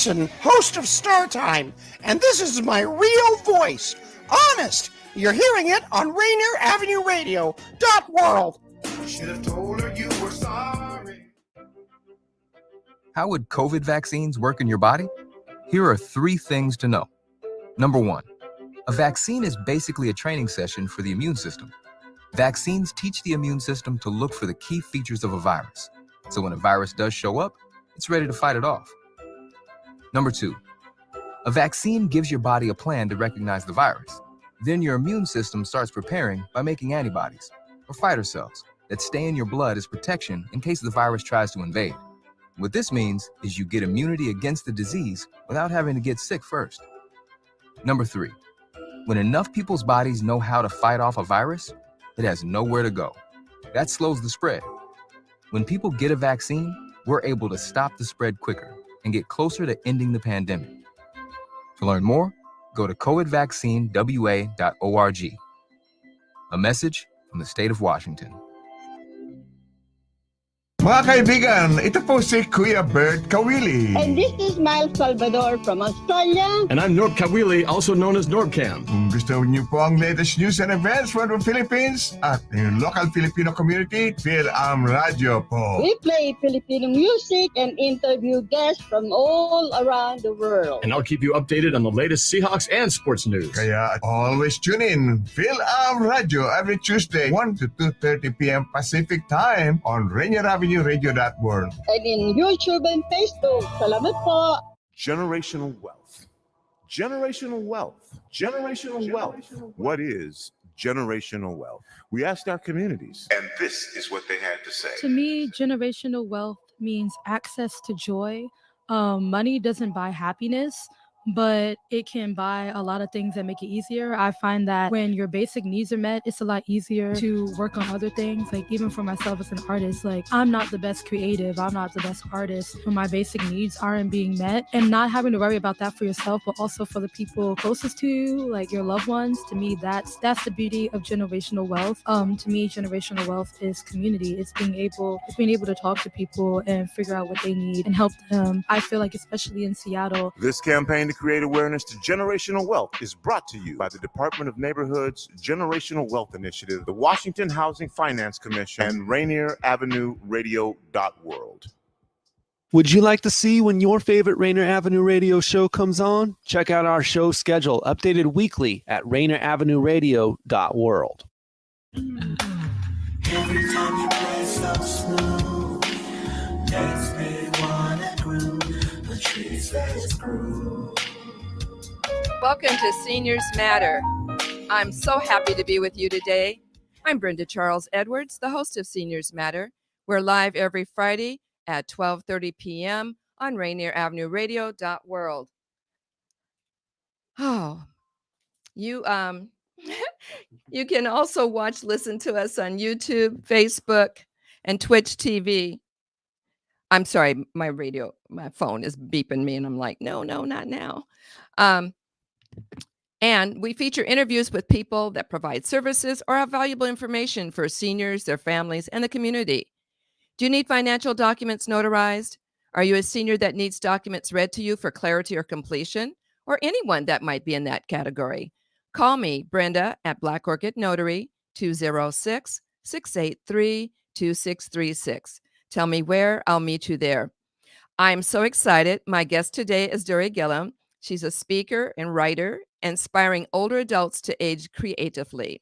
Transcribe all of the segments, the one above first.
Mason, host of Star Time, and this is my real voice. Honest, you're hearing it on Rainier Avenue Radio .world. Should have told her you were sorry. How would COVID vaccines work in your body? Here are 3 things to know. Number 1, a vaccine is basically a training session for the immune system. Vaccines teach the immune system to look for the key features of a virus. So when a virus does show up, it's ready to fight it off. Number 2, a vaccine gives your body a plan to recognize the virus. Then your immune system starts preparing by making antibodies, or fighter cells, that stay in your blood as protection in case the virus tries to invade. What this means is you get immunity against the disease without having to get sick first. Number 3, when enough people's bodies know how to fight off a virus, it has nowhere to go. That slows the spread. When people get a vaccine, we're able to stop the spread quicker and get closer to ending the pandemic. To learn more, go to covidvaccinewa.org. A message from the state of Washington. Mga kaibigan, ito po si Kuya Bert Kawili. And this is Miles Salvador from Australia. And I'm Norb Kawili, also known as Norbcam. Kung gusto niyo po ang latest news and events from the Philippines at yung local Filipino community, Phil-Am Radio po. We play Filipino music and interview guests from all around the world. And I'll keep you updated on the latest Seahawks and sports news. Kaya always tune in, Phil-Am Radio every Tuesday, 1 to 2:30 p.m. Pacific Time on Rainier Avenue Radio .world. And in YouTube and Facebook. Salamat po. Generational wealth. Generational wealth. Generational wealth. What is generational wealth? We asked our communities, and this is what they had to say. To me, generational wealth means access to joy. Money doesn't buy happiness, but it can buy a lot of things that make it easier. I find that when your basic needs are met, it's a lot easier to work on other things. Like even for myself as an artist, like I'm not the best creative, I'm not the best artist when my basic needs aren't being met, and not having to worry about that for yourself, but also for the people closest to you, like your loved ones. To me, that's the beauty of generational wealth. To me, generational wealth is community. It's being able to talk to people and figure out what they need and help them. I feel like especially in Seattle. This campaign to create awareness to generational wealth is brought to you by the Department of Neighborhood's Generational Wealth Initiative, the Washington Housing Finance Commission, and Rainier Avenue Radio .world. Would you like to see when your favorite Rainier Avenue Radio show comes on? Check out our show schedule, updated weekly at rainieravenue.radio.world. Every time you play so smooth, makes me wanna groove. The trees that is groove. Welcome to Seniors Matter. I'm so happy to be with you today. I'm Brenda Charles-Edwards, the host of Seniors Matter. We're live every Friday at 12:30 p.m. on Rainier Avenue Radio .world. Oh, you you can also listen to us on YouTube, Facebook, and Twitch TV. I'm sorry, my phone is beeping me, and I'm like, no, not now. And we feature interviews with people that provide services or have valuable information for seniors, their families, and the community. Do you need financial documents notarized? Are you a senior that needs documents read to you for clarity or completion? Or anyone that might be in that category? Call me, Brenda, at Black Orchid Notary, 206-683-2636. Tell me where, I'll meet you there. I'm so excited. My guest today is Dori Gilliam. She's a speaker and writer, inspiring older adults to age creatively.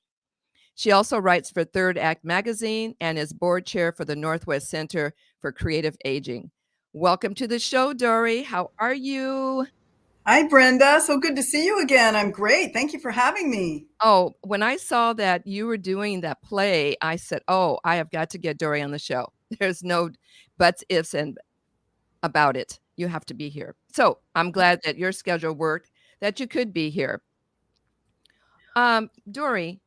She also writes for Third Act Magazine and is board chair for the Northwest Center for Creative Aging. Welcome to the show, Dori. How are you? Hi, Brenda. So good to see you again. I'm great. Thank you for having me. Oh, when I saw that you were doing that play, I said, oh, I have got to get Dori on the show. There's no buts, ifs, and about it. You have to be here. So I'm glad that your schedule worked, that you could be here. Dori,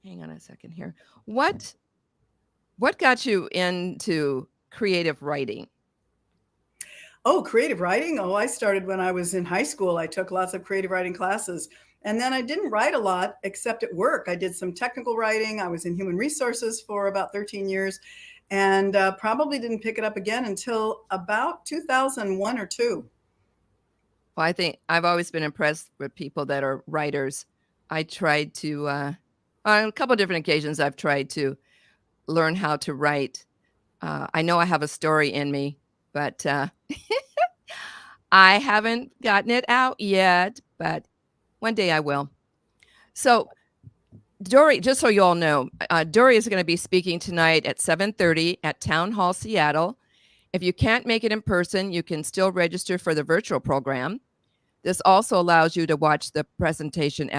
hang on a second here. What got you into creative writing? Oh, creative writing? Oh, I started when I was in high school. I took lots of creative writing classes. And then I didn't write a lot except at work. I did some technical writing. I was in human resources for about 13 years and probably didn't pick it up again until about 2001 or 2. Well, I think I've always been impressed with people that are writers. I tried to, on a couple of different occasions, I've tried to learn how to write. I know I have a story in me, but I haven't gotten it out yet, but one day I will. So, Dori, just so you all know, Dori is going to be speaking tonight at 7:30 at Town Hall, Seattle. If you can't make it in person, you can still register for the virtual program. This also allows you to watch the presentation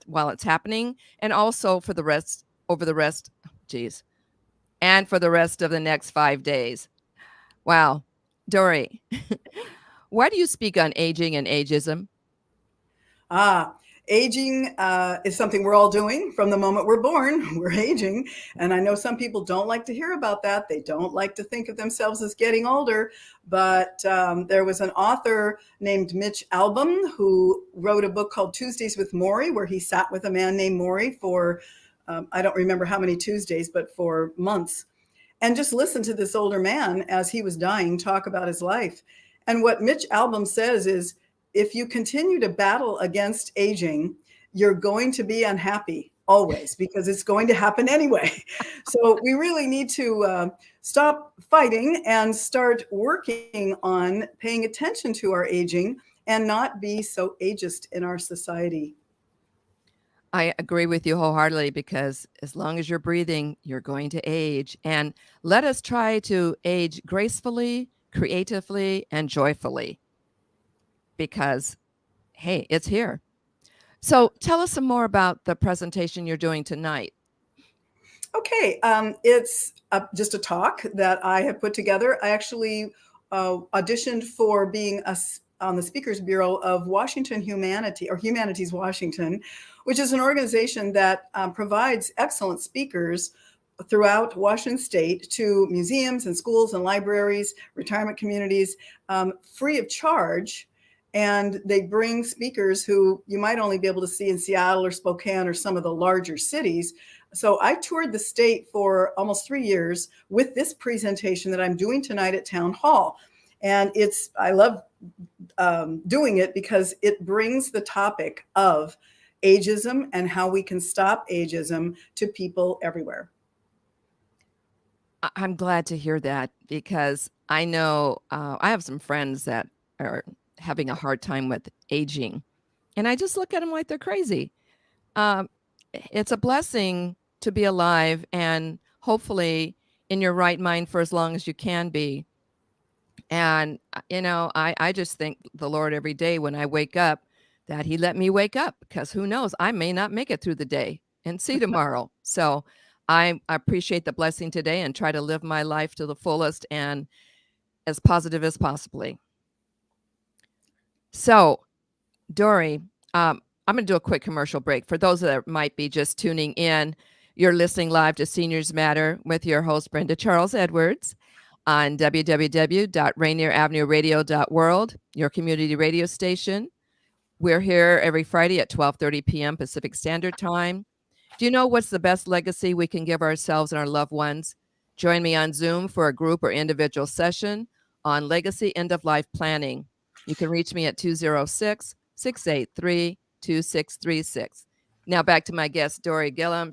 while it's happening, and also for the rest of the next 5 days. Wow, Dori, why do you speak on aging and ageism? Aging is something we're all doing from the moment we're born. We're aging. And I know some people don't like to hear about that. They don't like to think of themselves as getting older. But there was an author named Mitch Albom who wrote a book called Tuesdays with Maury, where he sat with a man named Maury for, I don't remember how many Tuesdays, but for months. And just listened to this older man as he was dying talk about his life. And what Mitch Albom says is, if you continue to battle against aging, you're going to be unhappy always, because it's going to happen anyway. So we really need to stop fighting and start working on paying attention to our aging and not be so ageist in our society. I agree with you wholeheartedly, because as long as you're breathing, you're going to age. And let us try to age gracefully, creatively, and joyfully. Because, hey, it's here. So tell us some more about the presentation you're doing tonight. Okay, it's just a talk that I have put together. I actually auditioned for being on the Speakers Bureau of Washington Humanities Washington, which is an organization that provides excellent speakers throughout Washington State to museums and schools and libraries, retirement communities, free of charge. And they bring speakers who you might only be able to see in Seattle or Spokane or some of the larger cities. So I toured the state for almost 3 years with this presentation that I'm doing tonight at Town Hall. And I love doing it because it brings the topic of ageism and how we can stop ageism to people everywhere. I'm glad to hear that, because I know I have some friends that are having a hard time with aging, and I just look at them like they're crazy. It's a blessing to be alive and hopefully in your right mind for as long as you can be. And, I just thank the Lord every day when I wake up that he let me wake up, because who knows, I may not make it through the day and see tomorrow. So I appreciate the blessing today and try to live my life to the fullest and as positive as possibly. So, Dori, I'm going to do a quick commercial break. For those that might be just tuning in, you're listening live to Seniors Matter with your host, Brenda Charles-Edwards, on www.rainieravenueradio.world, your community radio station. We're here every Friday at 12:30 p.m. Pacific Standard Time. Do you know what's the best legacy we can give ourselves and our loved ones? Join me on Zoom for a group or individual session on legacy end-of-life planning. You can reach me at 206-683-2636. Now back to my guest, Dori Gilliam.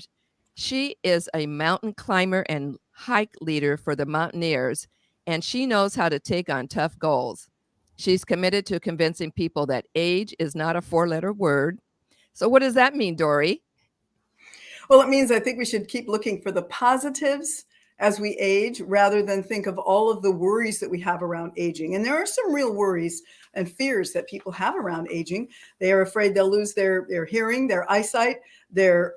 She is a mountain climber and hike leader for the Mountaineers, and she knows how to take on tough goals. She's committed to convincing people that age is not a 4-letter word. So what does that mean, Dori? Well, it means I think we should keep looking for the positives as we age, rather than think of all of the worries that we have around aging. And there are some real worries and fears that people have around aging. They are afraid they'll lose their hearing, their eyesight, their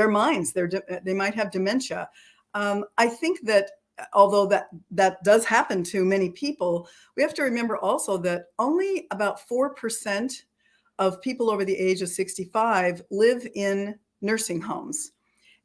minds. They might have dementia. I think that although that does happen to many people, we have to remember also that only about 4% of people over the age of 65 live in nursing homes.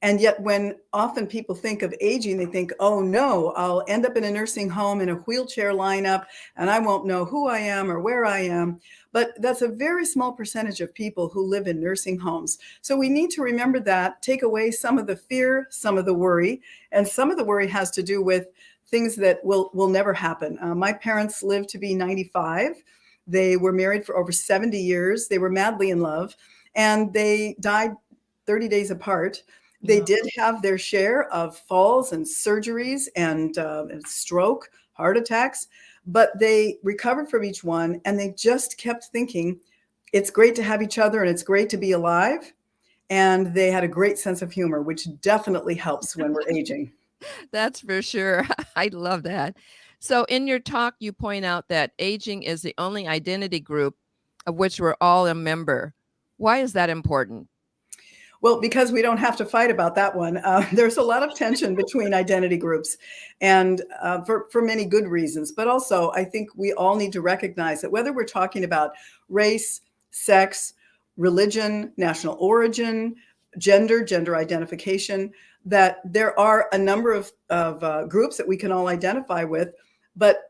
And yet when often people think of aging, they think, oh no, I'll end up in a nursing home in a wheelchair lineup and I won't know who I am or where I am. But that's a very small percentage of people who live in nursing homes. So we need to remember that, take away some of the fear, some of the worry, and some of the worry has to do with things that will never happen. My parents lived to be 95. They were married for over 70 years. They were madly in love, and they died 30 days apart. They did have their share of falls and surgeries and stroke, heart attacks, but they recovered from each one, and they just kept thinking, it's great to have each other and it's great to be alive. And they had a great sense of humor, which definitely helps when we're aging. That's for sure. I love that. So in your talk, you point out that aging is the only identity group of which we're all a member. Why is that important? Well, because we don't have to fight about that one. There's a lot of tension between identity groups, and for many good reasons. But also, I think we all need to recognize that whether we're talking about race, sex, religion, national origin, gender identification, that there are a number of groups that we can all identify with, but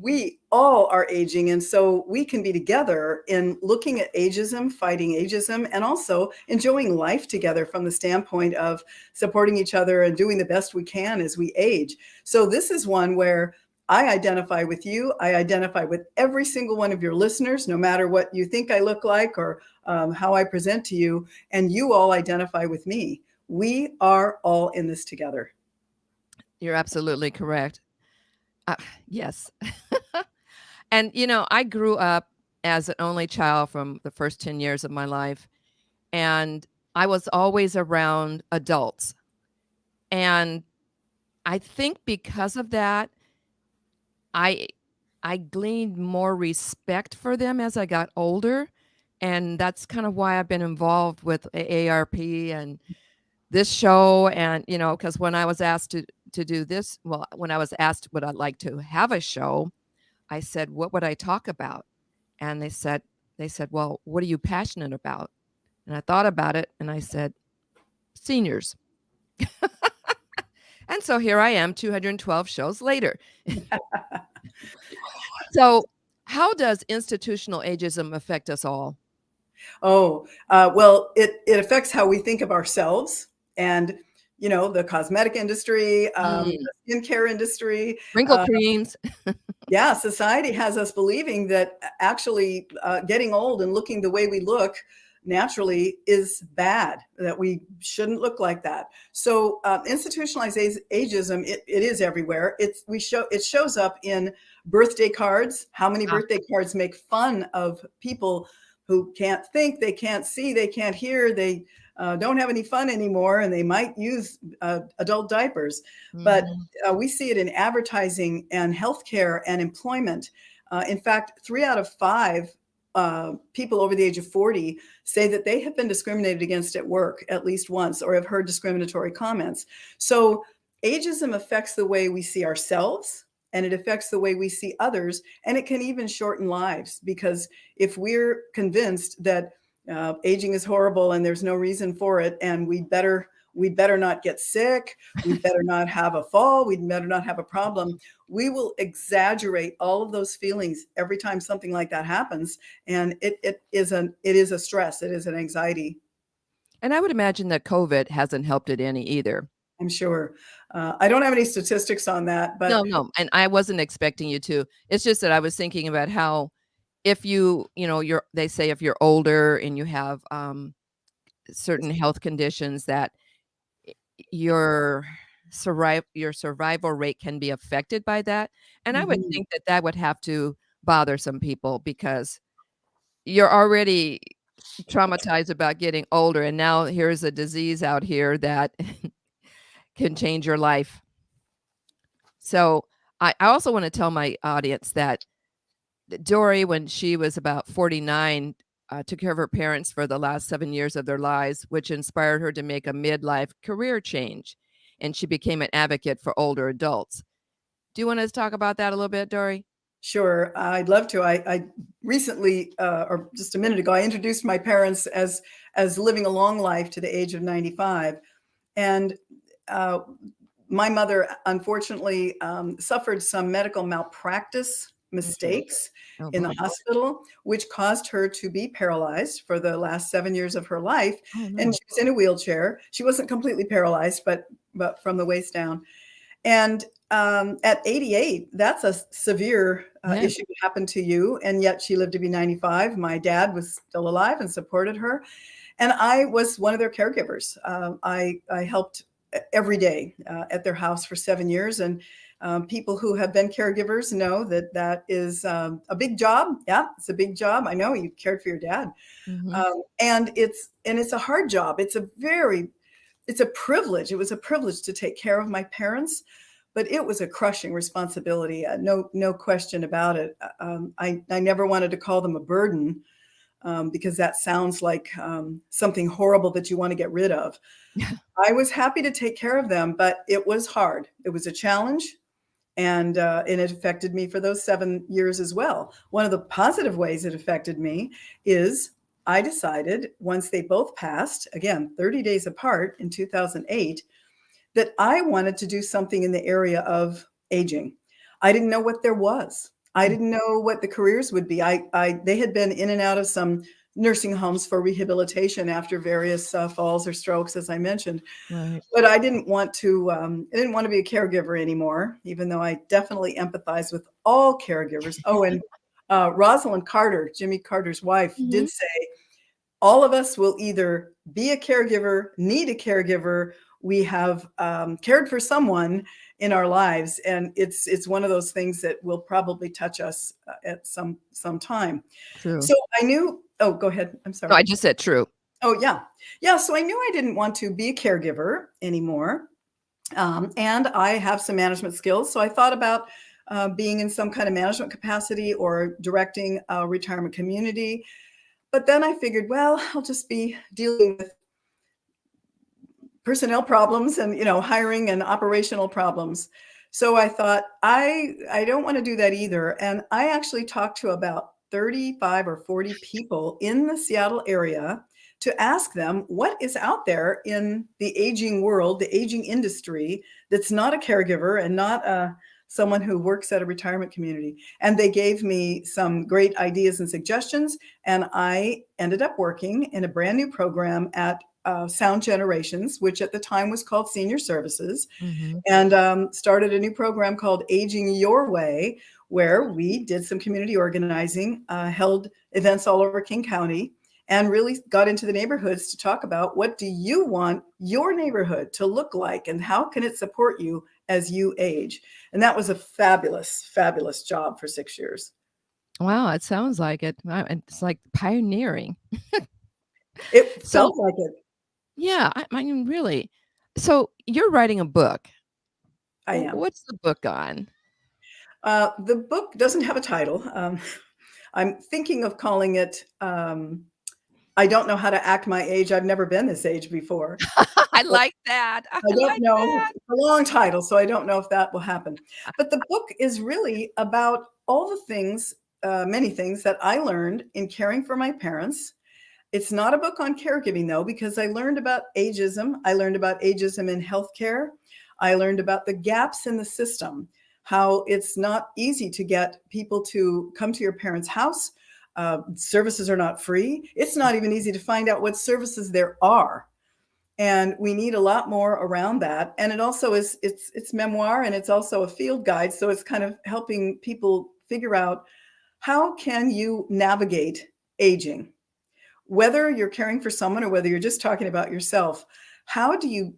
we all are aging. And so we can be together in looking at ageism, fighting ageism, and also enjoying life together from the standpoint of supporting each other and doing the best we can as we age. So this is one where I identify with you. I identify with every single one of your listeners, no matter what you think I look like or how I present to you. And you all identify with me. We are all in this together. You're absolutely correct. Yes. And, I grew up as an only child from the first 10 years of my life, and I was always around adults. And I think because of that, I gleaned more respect for them as I got older. And that's kind of why I've been involved with AARP and this show. And, because when I was asked to do this, when I was asked would I like to have a show, I said, what would I talk about? And they said, well, what are you passionate about? And I thought about it and I said, seniors. And so here I am 212 shows later. So how does institutional ageism affect us all? Well, it affects how we think of ourselves and, the cosmetic industry, the skincare industry. Wrinkle creams. Yeah, society has us believing that actually getting old and looking the way we look naturally is bad, that we shouldn't look like that. So institutionalized ageism, it is everywhere. It shows up in birthday cards. How many birthday cards make fun of people who can't think, they can't see, they can't hear, they don't have any fun anymore, and they might use adult diapers. But we see it in advertising and healthcare and employment. In fact, 3 out of 5 people over the age of 40 say that they have been discriminated against at work at least once or have heard discriminatory comments. So ageism affects the way we see ourselves, and it affects the way we see others, and it can even shorten lives, because if we're convinced that aging is horrible and there's no reason for it, and we better not get sick, we better not have a fall, we better not have a problem, we will exaggerate all of those feelings every time something like that happens. And it is a stress, it is an anxiety. And I would imagine that COVID hasn't helped it any either. I'm sure. I don't have any statistics on that, but no, and I wasn't expecting you to. It's just that I was thinking about how, if they say if you're older and you have certain health conditions, that your survival rate can be affected by that. And I would think that would have to bother some people, because you're already traumatized about getting older, and now here's a disease out here that can change your life. So I also want to tell my audience that Dori, when she was about 49, took care of her parents for the last 7 years of their lives, which inspired her to make a midlife career change. And she became an advocate for older adults. Do you want to talk about that a little bit, Dori? Sure, I'd love to. I recently, or just a minute ago, I introduced my parents as living a long life to the age of 95. And my mother, unfortunately, suffered some medical malpractice mistakes in the hospital, which caused her to be paralyzed for the last 7 years of her life. And she was in a wheelchair. She wasn't completely paralyzed, but from the waist down. And at 88, that's a severe issue that happened to you. And yet she lived to be 95. My dad was still alive and supported her. And I was one of their caregivers. I helped every day at their house for 7 years. And people who have been caregivers know that that is a big job. Yeah, it's a big job. I know you cared for your dad. And it's a hard job. It's a privilege. It was a privilege to take care of my parents, but it was a crushing responsibility. No question about it. I never wanted to call them a burden because that sounds like something horrible that you want to get rid of. I was happy to take care of them, but it was hard. It was a challenge. And it affected me for those 7 years as well. One of the positive ways it affected me is I decided once they both passed, again, 30 days apart in 2008, that I wanted to do something in the area of aging. I didn't know what there was. I didn't know what the careers would be. They had been in and out of some nursing homes for rehabilitation after various falls or strokes, as I mentioned. Right. But I didn't want to be a caregiver anymore, even though I definitely empathize with all caregivers. Oh, and Rosalind Carter, Jimmy Carter's wife, did say, all of us will either be a caregiver, need a caregiver. We have cared for someone in our lives, and it's one of those things that will probably touch us at some time. True. So I knew. Oh, go ahead. I'm sorry. No, I just said true. Oh, yeah. Yeah. So I knew I didn't want to be a caregiver anymore. And I have some management skills. So I thought about being in some kind of management capacity or directing a retirement community. But then I figured, well, I'll just be dealing with personnel problems and, hiring and operational problems. So I thought, I don't want to do that either. And I actually talked to about 35 or 40 people in the Seattle area to ask them what is out there in the aging world, the aging industry, that's not a caregiver and not someone who works at a retirement community. And they gave me some great ideas and suggestions. And I ended up working in a brand new program at Sound Generations, which at the time was called Senior Services, and started a new program called Aging Your Way, where we did some community organizing, held events all over King County, and really got into the neighborhoods to talk about what do you want your neighborhood to look like and how can it support you as you age. And that was a fabulous, fabulous job for 6 years. Wow, it sounds like it. It's like pioneering. It felt like it. Yeah, I mean, really. So you're writing a book. I am. What's the book on? The book doesn't have a title. I'm thinking of calling it, I Don't Know How to Act My Age. I've never been this age before. I like that. I don't know. It's a long title, so I don't know if that will happen. But the book is really about all the things, many things that I learned in caring for my parents. It's not a book on caregiving, though, because I learned about ageism. I learned about ageism in healthcare. I learned about the gaps in the system, how it's not easy to get people to come to your parents' house. Services are not free. It's not even easy to find out what services there are. And we need a lot more around that. And it also is, it's memoir, and it's also a field guide. So it's kind of helping people figure out how can you navigate aging, whether you're caring for someone or whether you're just talking about yourself. How do you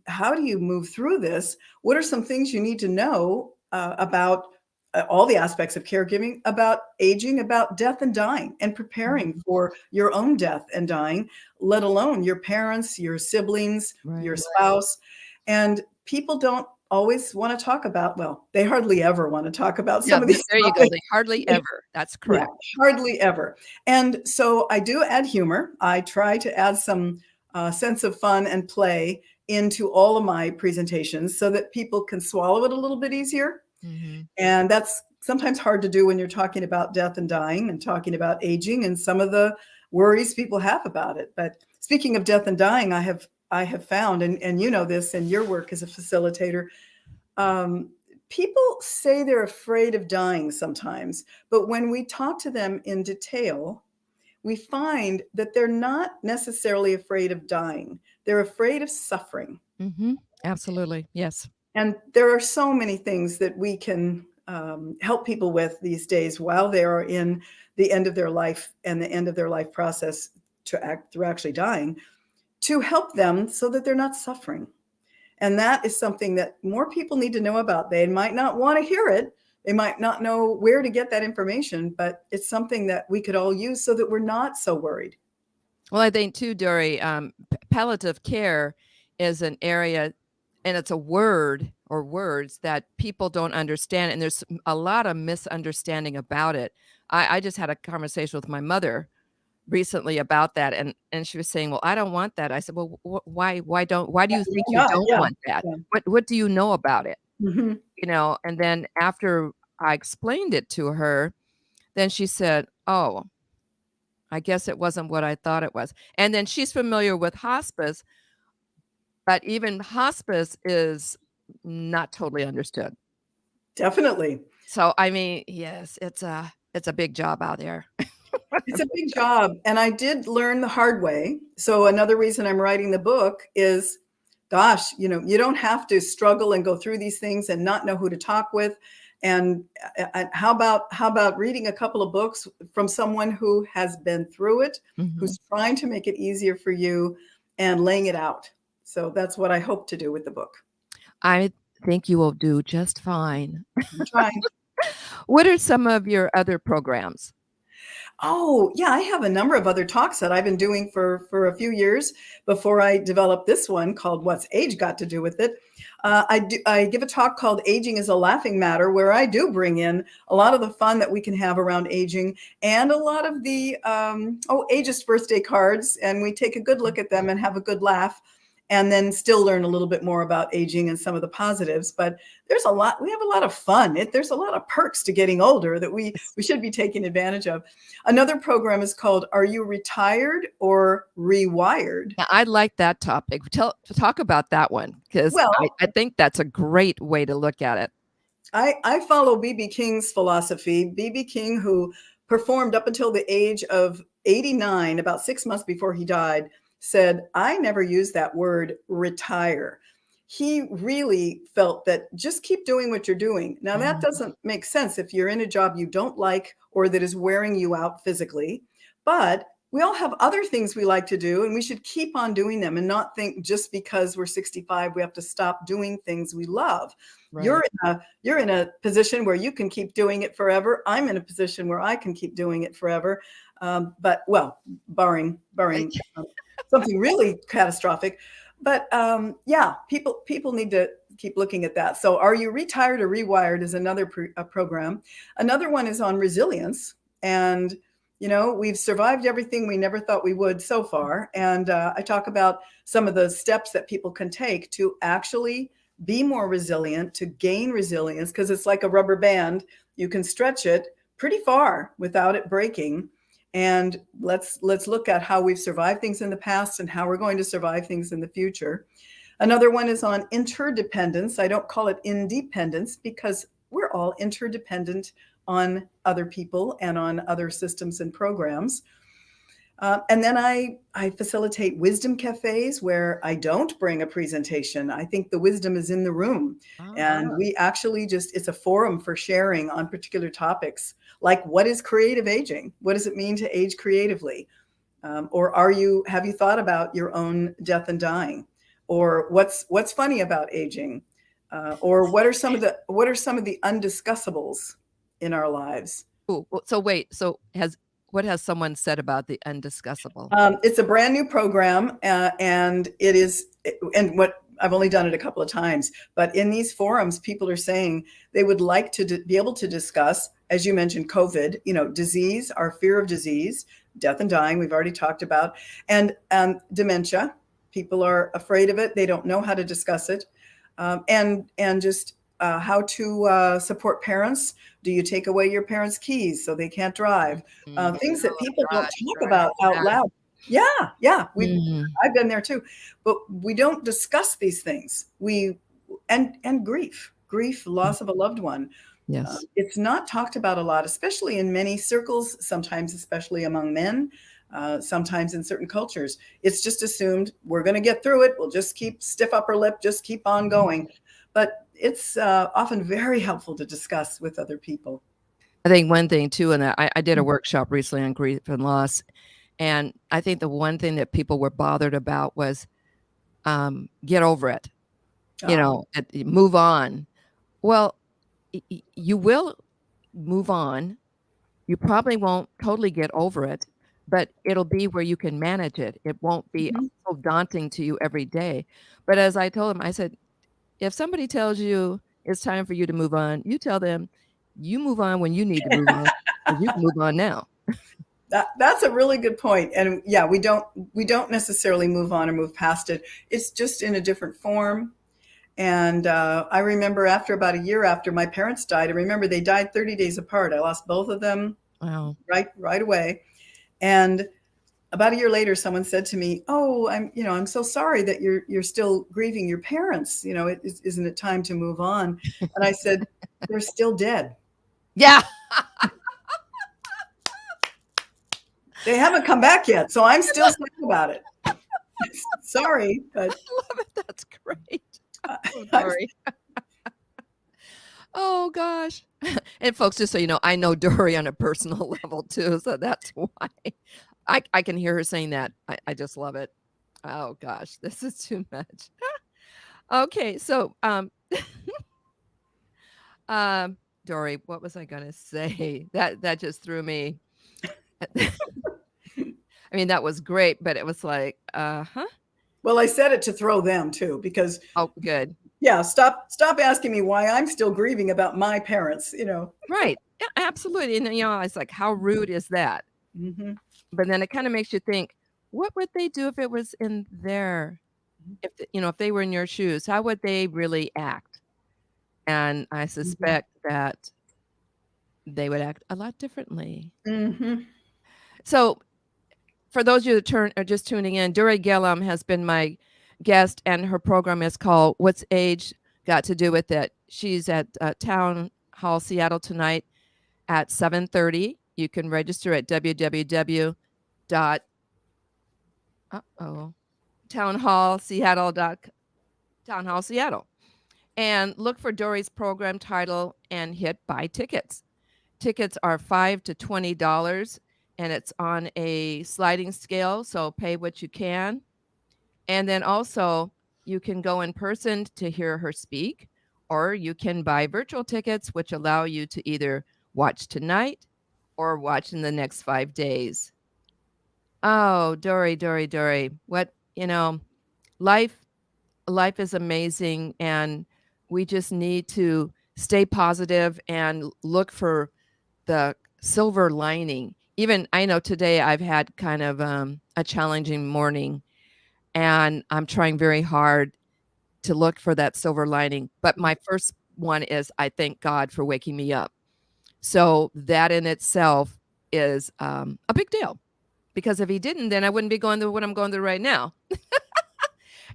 move through this? What are some things you need to know about all the aspects of caregiving, about aging, about death and dying, and preparing for your own death and dying, let alone your parents, your siblings, your spouse. And people don't always want to talk about, well, they hardly ever want to talk about some of these. There you go. They hardly ever. That's correct. Yeah, hardly ever. And so I do add humor. I try to add some sense of fun and play into all of my presentations so that people can swallow it a little bit easier. And that's sometimes hard to do when you're talking about death and dying and talking about aging and some of the worries people have about it. But speaking of death and dying, I have found, and you know this in your work as a facilitator, people say they're afraid of dying sometimes, but when we talk to them in detail, we find that they're not necessarily afraid of dying. They're afraid of suffering. Absolutely. Yes. And there are so many things that we can help people with these days while they are in the end of their life and the end of their life process through actually dying, to help them so that they're not suffering. And that is something that more people need to know about. They might not want to hear it. They might not know where to get that information, but it's something that we could all use so that we're not so worried. Well, I think too, Dori, palliative care is an area, and it's a word or words that people don't understand. And there's a lot of misunderstanding about it. I just had a conversation with my mother recently about that, and she was saying, well, I don't want that. I said, well, why do you think you don't want that? What do you know about it? You know, and then after I explained it to her, then she said, oh, I guess it wasn't what I thought it was. And then she's familiar with hospice, but even hospice is not totally understood. Definitely. So, I mean, yes, it's a big job out there. It's a big job. And I did learn the hard way. So another reason I'm writing the book is, gosh, you know, you don't have to struggle and go through these things and not know who to talk with. And how about reading a couple of books from someone who has been through it, who's trying to make it easier for you and laying it out. So that's what I hope to do with the book. I think you will do just fine. I'm trying. What are some of your other programs? Oh, yeah, I have a number of other talks that I've been doing for a few years before I developed this one called What's Age Got to Do with It? I give a talk called Aging is a Laughing Matter, where I do bring in a lot of the fun that we can have around aging and a lot of the ageist birthday cards. And we take a good look at them and have a good laugh, and then still learn a little bit more about aging and some of the positives. But we have a lot of fun. There's a lot of perks to getting older that we should be taking advantage of. Another program is called Are You Retired or Rewired? Yeah, I like that topic. Talk about that one, because I think that's a great way to look at it. I follow B.B. King's philosophy. B.B. King, who performed up until the age of 89, about 6 months before he died, said, I never use that word retire. He really felt that just keep doing what you're doing. Now, that doesn't make sense if you're in a job you don't like or that is wearing you out physically. But we all have other things we like to do, and we should keep on doing them and not think just because we're 65, we have to stop doing things we love. Right. You're in a position where you can keep doing it forever. I'm in a position where I can keep doing it forever. But barring something really catastrophic. But people need to keep looking at that. So Are You Retired or Rewired is another program. Another one is on resilience. And, you know, we've survived everything we never thought we would so far. And I talk about some of the steps that people can take to actually be more resilient, to gain resilience, because it's like a rubber band. You can stretch it pretty far without it breaking. And let's look at how we've survived things in the past and how we're going to survive things in the future. Another one is on interdependence. I don't call it independence because we're all interdependent on other people and on other systems and programs. And then I facilitate wisdom cafes where I don't bring a presentation. I think the wisdom is in the room. And we actually it's a forum for sharing on particular topics, like what is creative aging? What does it mean to age creatively? Or have you thought about your own death and dying? Or what's funny about aging? Or what are some of the undiscussables in our lives? Ooh, so wait, what has someone said about the undiscussable? It's a brand new program, and what I've only done it a couple of times, but in these forums, people are saying they would like to be able to discuss, as you mentioned, COVID, disease, our fear of disease, death and dying, we've already talked about, and dementia. People are afraid of it. They don't know how to discuss it, and just how to support parents. Do you take away your parents' keys so they can't drive? Things that people don't talk about out loud. Yeah. I've been there too, but we don't discuss these things. And grief, loss of a loved one. Yes. It's not talked about a lot, especially in many circles, sometimes especially among men, sometimes in certain cultures. It's just assumed we're going to get through it. We'll just keep stiff upper lip, just keep on going. but it's often very helpful to discuss with other people. I think one thing too, and I did a workshop recently on grief and loss, and I think the one thing that people were bothered about was get over it, move on. Well, you will move on. You probably won't totally get over it, but it'll be where you can manage it. It won't be so daunting to you every day. But as I told him, I said, if somebody tells you it's time for you to move on, you tell them you move on when you need to move on. And you can move on now. That's a really good point. And yeah, we don't necessarily move on or move past it. It's just in a different form. And I remember about a year after my parents died, I remember they died 30 days apart. I lost both of them. Wow. Right away. And about a year later, someone said to me, "Oh, I'm so sorry that you're still grieving your parents. Isn't it time to move on?" And I said, "They're still dead." Yeah. They haven't come back yet, so I'm still sad about it. Sorry, but I love it. That's great. I'm sorry. Oh gosh. And folks, just so you know, I know Dori on a personal level too, so that's why I can hear her saying that. I just love it. Oh gosh, this is too much. Okay, so Dori, what was I gonna say? That just threw me. I mean, that was great, but it was like, Well, I said it to throw them too, because good. Yeah, stop asking me why I'm still grieving about my parents, Right. Yeah, absolutely. And I was like, how rude is that? Mm-hmm. But then it kind of makes you think, what would they do if it was in if they were in your shoes, how would they really act? And I suspect that they would act a lot differently. Mm-hmm. So for those of you that are just tuning in, Dori Gilliam has been my guest, and her program is called What's Age Got to Do with It? She's at Town Hall Seattle tonight at 7:30. You can register at townhallseattle.com and look for Dori's program title and hit buy tickets. Tickets are $5 to $20, and it's on a sliding scale, so pay what you can. And then also, you can go in person to hear her speak, or you can buy virtual tickets, which allow you to either watch tonight or watch in the next 5 days. Oh, Dori. What, life is amazing, and we just need to stay positive and look for the silver lining. Even I know today I've had kind of a challenging morning, and I'm trying very hard to look for that silver lining. But my first one is I thank God for waking me up. So that in itself is a big deal, because if he didn't, then I wouldn't be going through what I'm going through right now.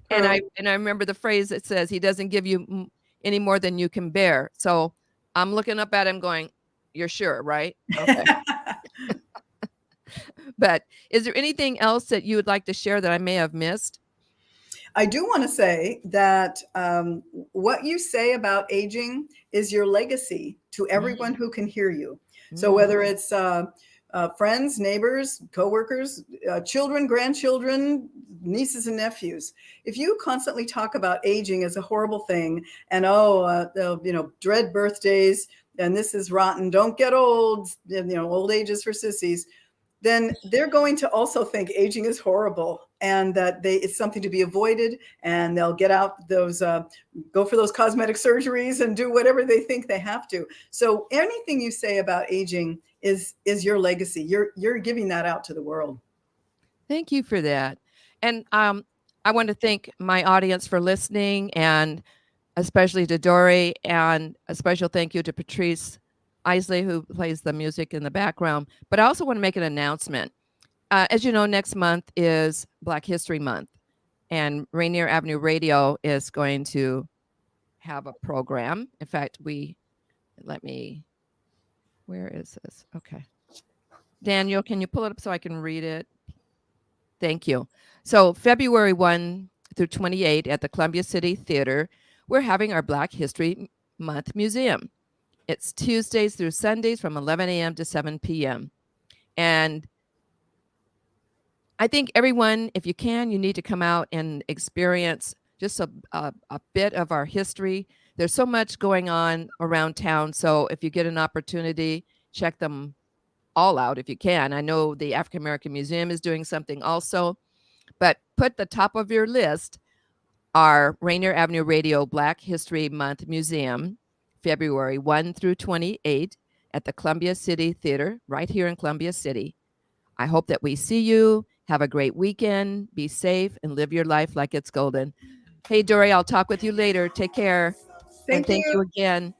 And I remember the phrase that says he doesn't give you any more than you can bear. So I'm looking up at him going, "You're sure, right?" Okay. But is there anything else that you would like to share that I may have missed? I do want to say that what you say about aging is your legacy to everyone who can hear you. So whether it's friends, neighbors, coworkers, children, grandchildren, nieces and nephews, if you constantly talk about aging as a horrible thing and dread birthdays and this is rotten, don't get old, old age is for sissies, then they're going to also think aging is horrible and that it's something to be avoided, and they'll get out those, go for those cosmetic surgeries and do whatever they think they have to. So anything you say about aging is your legacy. You're giving that out to the world. Thank you for that. And I want to thank my audience for listening, and especially to Dori, and a special thank you to Patrice Isley, who plays the music in the background. But I also want to make an announcement. As you know, next month is Black History Month, and Rainier Avenue Radio is going to have a program. In fact, where is this? Okay. Daniel, can you pull it up so I can read it? Thank you. So February 1 through 28 at the Columbia City Theater, we're having our Black History Month Museum. It's Tuesdays through Sundays from 11 a.m. to 7 p.m. And I think everyone, if you can, you need to come out and experience just a bit of our history. There's so much going on around town. So if you get an opportunity, check them all out if you can. I know the African American Museum is doing something also, but put the top of your list our Rainier Avenue Radio Black History Month Museum, February 1 through 28 at the Columbia City Theater, right here in Columbia City. I hope that we see you. Have a great weekend. Be safe and live your life like it's golden. Hey, Dori, I'll talk with you later. Take care. Thank you again.